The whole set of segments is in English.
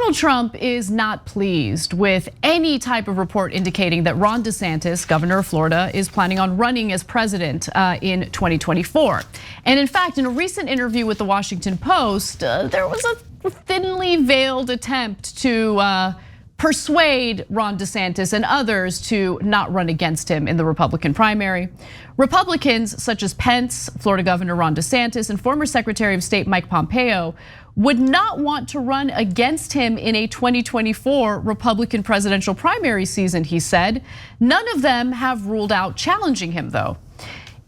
Donald Trump is not pleased with any type of report indicating that Ron DeSantis, governor of Florida, is planning on running as president in 2024. And in fact, in a recent interview with the Washington Post, there was a thinly veiled attempt to persuade Ron DeSantis and others to not run against him in the Republican primary. Republicans such as Pence, Florida Governor Ron DeSantis, and former Secretary of State Mike Pompeo would not want to run against him in a 2024 Republican presidential primary season, he said. None of them have ruled out challenging him, though.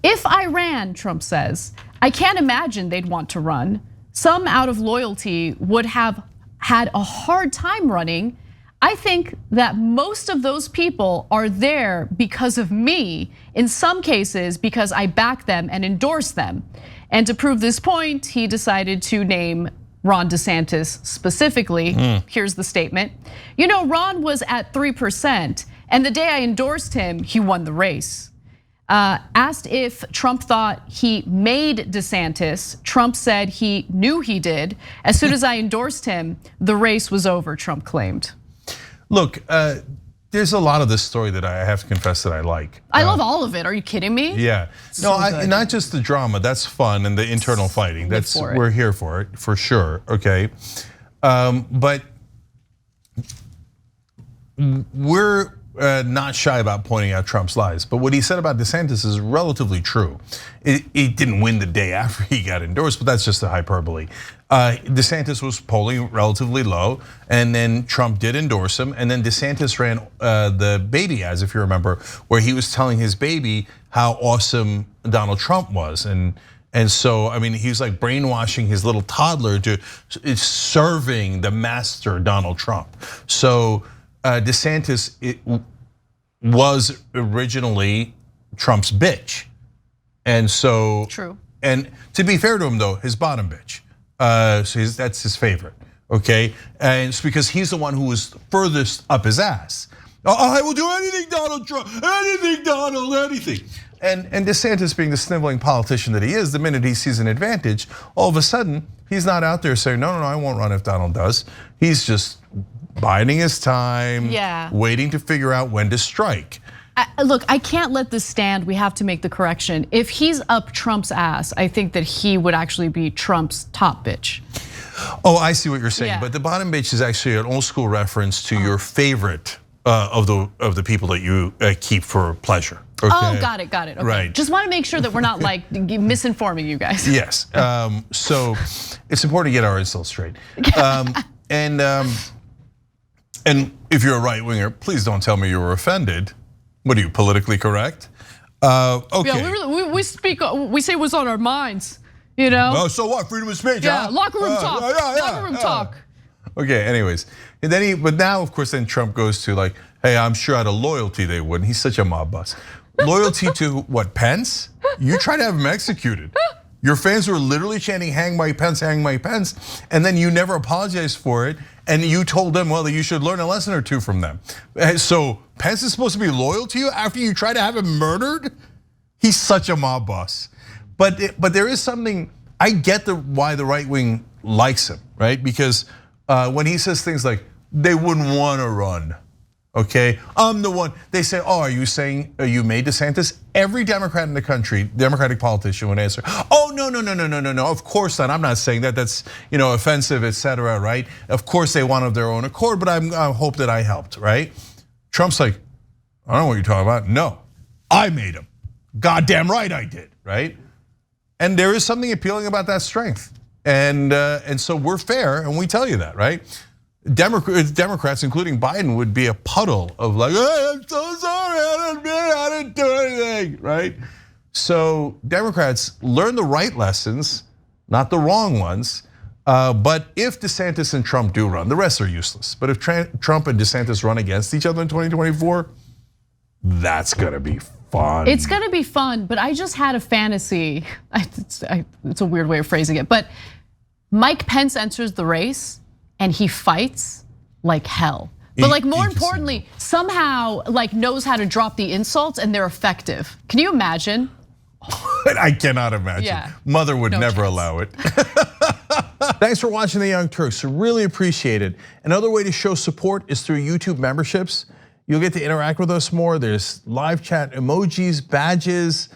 If I ran, Trump says, I can't imagine they'd want to run. Some out of loyalty would have had a hard time running. I think that most of those people are there because of me, in some cases because I back them and endorse them. And to prove this point, he decided to name Ron DeSantis specifically. Here's the statement. You know, Ron was at 3%, and the day I endorsed him, he won the race. Asked if Trump thought he made DeSantis, Trump said he knew he did. As soon as I endorsed him, the race was over, Trump claimed. Look, there's a lot of this story that I have to confess that I like. I love all of it. Are you kidding me? Yeah. No, not just the drama. That's fun and the internal fighting. We're here for it, for sure. Okay, but we're not shy about pointing out Trump's lies. But what he said about DeSantis is relatively true. He didn't win the day after he got endorsed, but that's just a hyperbole. DeSantis was polling relatively low, and then Trump did endorse him, and then DeSantis ran the baby ads, if you remember, where he was telling his baby how awesome Donald Trump was, and so I mean he's like brainwashing his little toddler to serving the master Donald Trump. So DeSantis was originally Trump's bitch, and so true. And to be fair to him though, his bottom bitch. So that's his favorite, okay? And it's because he's the one who was furthest up his ass. I will do anything, Donald Trump, anything, Donald, anything. And DeSantis, being the sniveling politician that he is, the minute he sees an advantage, all of a sudden, he's not out there saying, no, I won't run if Donald does. He's just biding his time, waiting to figure out when to strike. Look, I can't let this stand. We have to make the correction. If he's up Trump's ass, I think that he would actually be Trump's top bitch. Oh, I see what you're saying. But the bottom bitch is actually an old school reference to your favorite of the people that you keep for pleasure. Okay? Oh, got it. Okay. Right. Just want to make sure that we're not like misinforming you guys. Yes. So it's important to get our insults straight. And if you're a right winger, please don't tell me you were offended. What are you, politically correct? Okay. Yeah, we say what's on our minds, you know? Oh, so what, freedom of speech, Yeah, locker room talk, locker room talk. Okay, anyways, and then but now of course then Trump goes to like, hey, I'm sure out of loyalty they wouldn't. He's such a mob boss. Loyalty to what, Pence? You try to have him executed. Your fans were literally chanting, hang Mike Pence, and then you never apologized for it. And you told them, well, that you should learn a lesson or two from them. So Pence is supposed to be loyal to you after you try to have him murdered? He's such a mob boss. But there is something, I get why the right wing likes him, right? Because when he says things like, they wouldn't want to run, okay? I'm the one, they say, oh, are you saying you made DeSantis? Every Democrat in the country, Democratic politician would answer, oh, no, of course not. I'm not saying that, that's offensive, etc., right? Of course they want of their own accord, but I hope that I helped, right? Trump's like, I don't know what you're talking about. No, I made him. Goddamn right I did, right? And there is something appealing about that strength. And so we're fair and we tell you that, right? Democrats, including Biden, would be a puddle of like, hey, I'm so sorry, I didn't do anything, right? So Democrats learn the right lessons, not the wrong ones. But if DeSantis and Trump do run, the rest are useless. But if Trump and DeSantis run against each other in 2024, that's gonna be fun. It's gonna be fun, but I just had a fantasy. It's a weird way of phrasing it, but Mike Pence enters the race and he fights like hell. But like more importantly, somehow like knows how to drop the insults and they're effective. Can you imagine? I cannot imagine. Mother would never allow it. Thanks for watching The Young Turks. Really appreciate it. Another way to show support is through YouTube memberships. You'll get to interact with us more. There's live chat emojis, badges.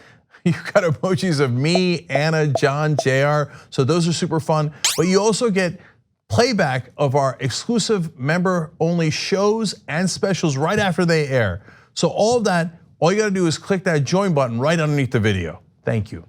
You've got emojis of me, Anna, John, JR. So those are super fun. But you also get playback of our exclusive member-only shows and specials right after they air. So all of that, all you gotta do is click that join button right underneath the video. Thank you.